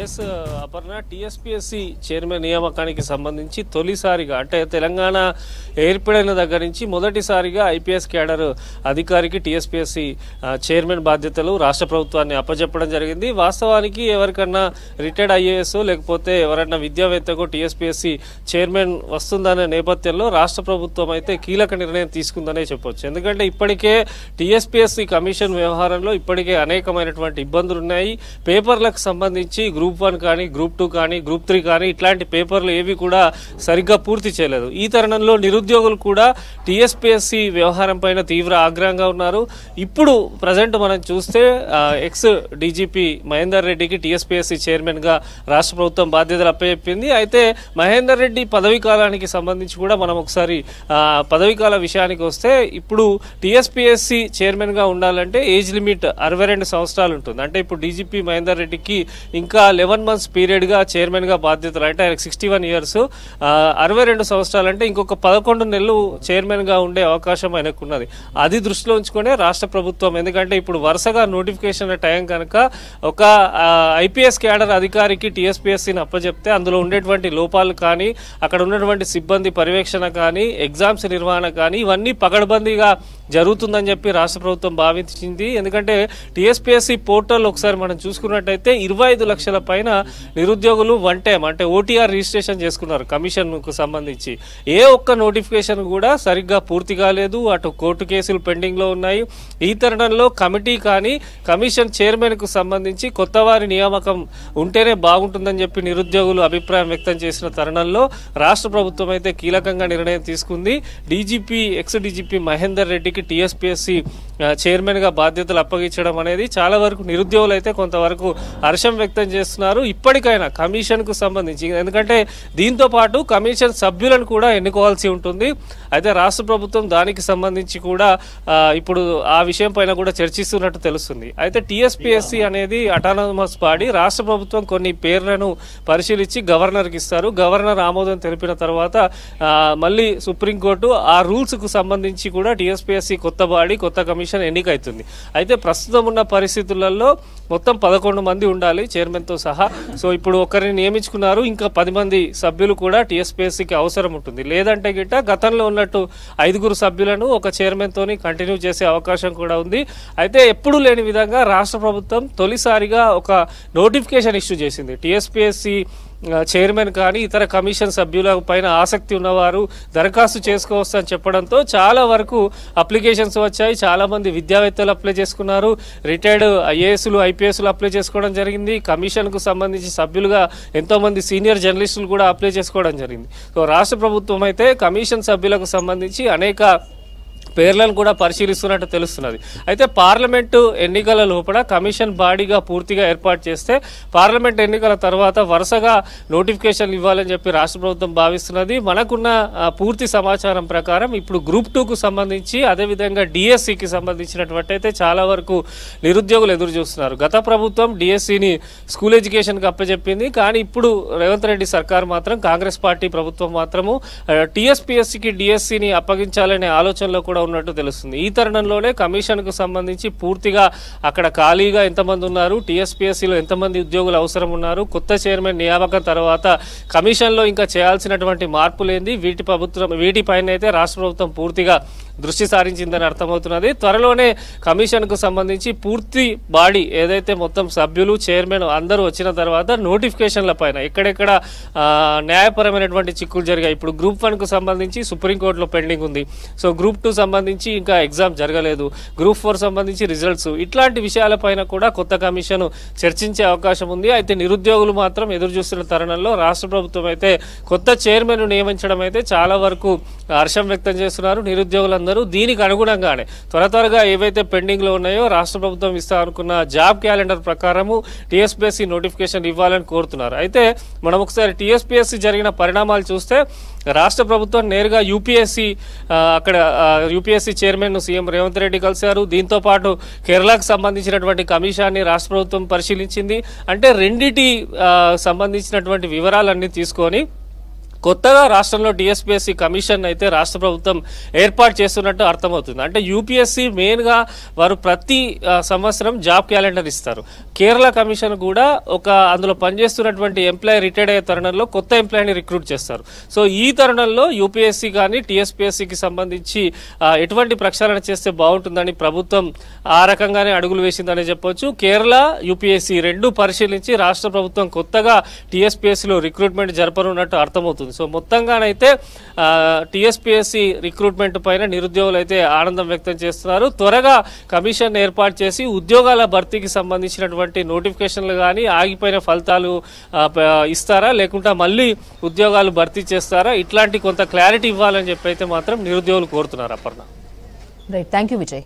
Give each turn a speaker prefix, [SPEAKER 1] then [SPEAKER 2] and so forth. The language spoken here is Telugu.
[SPEAKER 1] ఎస్ అపర్ణ, టీఎస్పీఎస్సీ చైర్మన్ నియామకానికి సంబంధించి తొలిసారిగా అంటే తెలంగాణ ఏర్పడిన దగ్గర నుంచి మొదటిసారిగా ఐపీఎస్ క్యాడర్ అధికారికి టీఎస్పీఎస్సీ చైర్మన్ బాధ్యతలు రాష్ట్ర ప్రభుత్వాన్ని అప్పచెప్పడం జరిగింది. వాస్తవానికి ఎవరికన్నా రిటైర్డ్ ఐఏఎస్ లేకపోతే ఎవరైనా విద్యావేత్తకు టీఎస్పీఎస్సీ చైర్మన్ వస్తుందనే నేపథ్యంలో రాష్ట్ర ప్రభుత్వం అయితే కీలక నిర్ణయం తీసుకుందనే చెప్పొచ్చు. ఎందుకంటే ఇప్పటికే టీఎస్పీఎస్సీ కమిషన్ వ్యవహారంలో ఇప్పటికే అనేకమైనటువంటి ఇబ్బందులు ఉన్నాయి. పేపర్లకు సంబంధించి గ్రూప్ 1 కానీ గ్రూప్ 2 కానీ గ్రూప్ 3 కానీ ఇట్లాంటి పేపర్లు ఏవి కూడా సరిగ్గా పూర్తి చేయలేదు. ఈ తరుణంలో నిరుద్యోగులు కూడా టీఎస్పీఎస్సీ వ్యవహారం పైన తీవ్ర ఆగ్రహంగా ఉన్నారు. ఇప్పుడు ప్రజెంట్ మనం చూస్తే ఎక్స్ డీజీపీ మహేందర్ రెడ్డికి టీఎస్పీఎస్సీ చైర్మన్ గా రాష్ట్ర ప్రభుత్వం బాధ్యతలు అప్పచెప్పింది. అయితే మహేందర్ రెడ్డి పదవీ కాలానికి సంబంధించి కూడా మనం ఒకసారి పదవీ కాల విషయానికి వస్తే ఇప్పుడు టీఎస్పీఎస్సీ చైర్మన్ గా ఉండాలంటే ఏజ్ లిమిట్ 62 సంవత్సరాలు ఉంటుంది. అంటే ఇప్పుడు డీజీపీ మహేందర్ రెడ్డికి ఇంకా 11 months పీరియడ్ గా చైర్మన్ గా బాధ్యతలు, అంటే ఆయనకు 61 years, 62 సంవత్సరాలు అంటే ఇంకొక 11 నెలలు చైర్మన్ గా ఉండే అవకాశం ఆయనకు ఉన్నది. అది దృష్టిలో ఉంచుకునే రాష్ట్ర ప్రభుత్వం, ఎందుకంటే ఇప్పుడు వరుసగా నోటిఫికేషన్ టైం కనుక ఒక ఐపీఎస్ క్యాడర్ అధికారికి టీఎస్పీఎస్సీని అప్పచెప్తే అందులో ఉండేటువంటి లోపాలు కానీ అక్కడ ఉన్నటువంటి సిబ్బంది పర్యవేక్షణ కానీ ఎగ్జామ్స్ నిర్వహణ కానీ ఇవన్నీ పకడ్బందీగా జరుగుతుందని చెప్పి రాష్ట్ర ప్రభుత్వం భావించింది. ఎందుకంటే టీఎస్పీఎస్సీ పోర్టల్ ఒకసారి మనం చూసుకున్నట్టయితే 25 లక్షల పైన నిరుద్యోగులు వన్ టైం అంటే ఓటీఆర్ రిజిస్ట్రేషన్ చేసుకున్నారు కమిషన్ కు సంబంధించి. ఏ ఒక్క నోటిఫికేషన్ కూడా సరిగ్గా పూర్తి కాలేదు. అటు కోర్టు కేసులు పెండింగ్ లో ఉన్నాయి. ఈ తరుణంలో కమిటీ కానీ కమిషన్ చైర్మన్ కు సంబంధించి కొత్త వారి నియామకం ఉంటేనే బాగుంటుందని చెప్పి నిరుద్యోగులు అభిప్రాయం వ్యక్తం చేసిన తరుణంలో రాష్ట్ర ప్రభుత్వం అయితే కీలకంగా నిర్ణయం తీసుకుంది. ఎక్స్ డీజీపీ మహేందర్ రెడ్డికి టీఎస్పీఎస్సీ చైర్మన్ గా బాధ్యతలు అప్పగించడం అనేది చాలా వరకు నిరుద్యోగులు అయితే కొంతవరకు హర్షం వ్యక్తం చేస్తున్నారు. ఇప్పటికైనా కమిషన్ కు సంబంధించి, ఎందుకంటే దీంతో పాటు కమిషన్ సభ్యులను కూడా ఎన్నుకోవాల్సి ఉంటుంది. అయితే రాష్ట్ర ప్రభుత్వం దానికి సంబంధించి కూడా ఇప్పుడు ఆ విషయం పైన కూడా చర్చిస్తున్నట్టు తెలుస్తుంది. అయితే టీఎస్పీఎస్సీ అనేది అటానమస్ బాడీ. రాష్ట్ర ప్రభుత్వం కొన్ని పేర్లను పరిశీలించి గవర్నర్కి ఇస్తారు. గవర్నర్ ఆమోదం తెలిపిన తర్వాత మళ్ళీ సుప్రీంకోర్టు ఆ రూల్స్ కు సంబంధించి కూడా టీఎస్పీఎస్సీ కొత్త బాడీ కొత్త కమిషన్ ఎన్నికైతుంది. అయితే ప్రస్తుతం ఉన్న పరిస్థితులలో మొత్తం 11 మంది ఉండాలి చైర్మన్ తో సహా. సో ఇప్పుడు ఒకరిని నియమించుకున్నారు. ఇంకా 10 మంది సభ్యులు కూడా టీఎస్పీఎస్సీకి అవసరం ఉంటుంది. లేదంటే గిట్ట గతంలో ఉన్నట్టు 5 సభ్యులను ఒక చైర్మన్ తోని కంటిన్యూ చేసే అవకాశం కూడా ఉంది. అయితే ఎప్పుడు లేని విధంగా రాష్ట్ర ప్రభుత్వం తొలిసారిగా ఒక నోటిఫికేషన్ ఇష్యూ చేసింది. టీఎస్పీఎస్సీ చైర్మన్ కానీ ఇతర కమిషన్ సభ్యుల పైన ఆసక్తి ఉన్నవారు దరఖాస్తు చేసుకోవచ్చు అని చెప్పడంతో చాలా వరకు అప్లికేషన్స్ వచ్చాయి. చాలా మంది విద్యావేత్తలు అప్లై చేసుకున్నారు. రిటైర్డ్ ఐఏఎస్లు ఐపీఎస్లు అప్లై చేసుకోవడం జరిగింది. కమిషన్ కు సంబంధించి సభ్యులుగా ఎంతో మంది సీనియర్ జర్నలిస్టులు కూడా అప్లై చేసుకోవడం జరిగింది. సో రాష్ట్ర ప్రభుత్వం అయితే కమిషన్ సభ్యులకు సంబంధించి అనేక పేర్లను కూడా పరిశీలిస్తున్నట్టు తెలుస్తున్నది. అయితే పార్లమెంటు ఎన్నికల లోపల కమిషన్ బాడీగా పూర్తిగా ఏర్పాటు చేస్తే పార్లమెంట్ ఎన్నికల తర్వాత వరుసగా నోటిఫికేషన్లు ఇవ్వాలని చెప్పి రాష్ట్ర ప్రభుత్వం భావిస్తున్నది. మనకున్న పూర్తి సమాచారం ప్రకారం ఇప్పుడు గ్రూప్ 2కు సంబంధించి అదేవిధంగా డిఎస్సికి సంబంధించినటువంటి అయితే చాలా వరకు నిరుద్యోగులు ఎదురు చూస్తున్నారు. గత ప్రభుత్వం డిఎస్సిని స్కూల్ ఎడ్యుకేషన్కి అప్పచెప్పింది. కానీ ఇప్పుడు రేవంత్ రెడ్డి సర్కార్ మాత్రం, కాంగ్రెస్ పార్టీ ప్రభుత్వం మాత్రము టీఎస్పీఎస్సీకి డిఎస్సిని అప్పగించాలనే ఆలోచనలో కూడా ఉన్నట్టు తెలుస్తుంది. ఈ తరుణంలోనే కమిషన్ కు సంబంధించి పూర్తిగా అక్కడ ఖాళీగా ఎంతమంది ఉన్నారు, టీఎస్పీఎస్సీలో ఎంతమంది ఉద్యోగులు అవసరం ఉన్నారు, కొత్త చైర్మన్ నియామకం తర్వాత కమిషన్ లో ఇంకా చేయాల్సినటువంటి మార్పులేంది, వీటిపైన అయితే రాష్ట్ర ప్రభుత్వం పూర్తిగా దృష్టి సారించిందని అర్థమవుతున్నది. త్వరలోనే కమిషన్ కు సంబంధించి పూర్తి బాడీ ఏదైతే మొత్తం సభ్యులు చైర్మన్ అందరూ వచ్చిన తర్వాత నోటిఫికేషన్ల పైన ఎక్కడెక్కడ న్యాయపరమైనటువంటి చిక్కులు జరిగాయి. ఇప్పుడు గ్రూప్ 1 కు సంబంధించి సుప్రీంకోర్టులో పెండింగ్ ఉంది. సో గ్రూప్ 2 సంబంధించి ఇంకా ఎగ్జామ్ జరగలేదు. గ్రూప్ 4 సంబంధించి రిజల్ట్స్, ఇట్లాంటి విషయాలపైన కూడా కొత్త కమిషన్ చర్చించే అవకాశం ఉంది. అయితే నిరుద్యోగులు మాత్రం ఎదురు చూస్తున్న తరుణంలో రాష్ట్ర ప్రభుత్వం అయితే కొత్త చైర్మన్ నియమించడం అయితే చాలా వరకు హర్షం వ్యక్తం చేస్తున్నారు నిరుద్యోగులందరూ. దీనికి అనుగుణంగానే త్వరగా ఏవైతే పెండింగ్ లో ఉన్నాయో రాష్ట్ర ప్రభుత్వం ఇస్తా అనుకున్న జాబ్ క్యాలెండర్ ప్రకారము టీఎస్పీఎస్సీ నోటిఫికేషన్ ఇవ్వాలని కోరుతున్నారు. అయితే మనం ఒకసారి టీఎస్పీఎస్సీ జరిగిన పరిణామాలు చూస్తే రాష్ట్ర ప్రభుత్వం నేరుగా UPSC chairman CM Revanth Reddy కలిశారు. దీంతో పాటు కేరళకు సంబంధించినటువంటి కమిషన్ని రాష్ట్ర ప్రభుత్వం పరిశీలించింది. అంటే రెండిటి సంబంధించినటువంటి వివరాలన్నీ తీసుకొని కొత్తగా రాష్ట్రంలో టీఎస్పీఎస్సీ కమిషన్ అయితే రాష్ట్ర ప్రభుత్వం ఏర్పాటు చేస్తున్నట్టు అర్థమవుతుంది. అంటే యూపీఎస్సీ మెయిన్గా వారు ప్రతి సంవత్సరం జాబ్ క్యాలెండర్ ఇస్తారు. కేరళ కమిషన్ కూడా అందులో పనిచేస్తున్నటువంటి ఎంప్లాయీ రిటైర్డ్ అయ్యే తరుణంలో కొత్త ఎంప్లాయీని రిక్రూట్ చేస్తారు. సో ఈ తరుణంలో యూపీఎస్సీ కానీ టీఎస్పీఎస్సీకి సంబంధించి ఎటువంటి ప్రక్షాళన చేస్తే బాగుంటుందని ప్రభుత్వం ఆ రకంగానే అడుగులు వేసిందని చెప్పొచ్చు. కేరళ యూపీఎస్సీ రెండు పరిశీలించి రాష్ట్ర ప్రభుత్వం కొత్తగా టీఎస్పీఎస్సీలో రిక్రూట్మెంట్ జరపనున్నట్టు అర్థమవుతుంది. సో మొత్తంగానైతే టీఎస్పీఎస్సీ రిక్రూట్మెంట్ పైన నిరుద్యోగులు అయితే ఆనందం వ్యక్తం చేస్తున్నారు. త్వరగా కమిషన్ ఏర్పాటు చేసి ఉద్యోగాల భర్తీకి సంబంధించినటువంటి నోటిఫికేషన్లు కానీ ఆగిపోయిన ఫలితాలు ఇస్తారా, లేకుంటే మళ్ళీ ఉద్యోగాలు భర్తీ చేస్తారా, ఇట్లాంటి కొంత క్లారిటీ ఇవ్వాలని చెప్పి అయితే మాత్రం నిరుద్యోగులు కోరుతున్నారు. Aparna.
[SPEAKER 2] Right, thank you Vijay.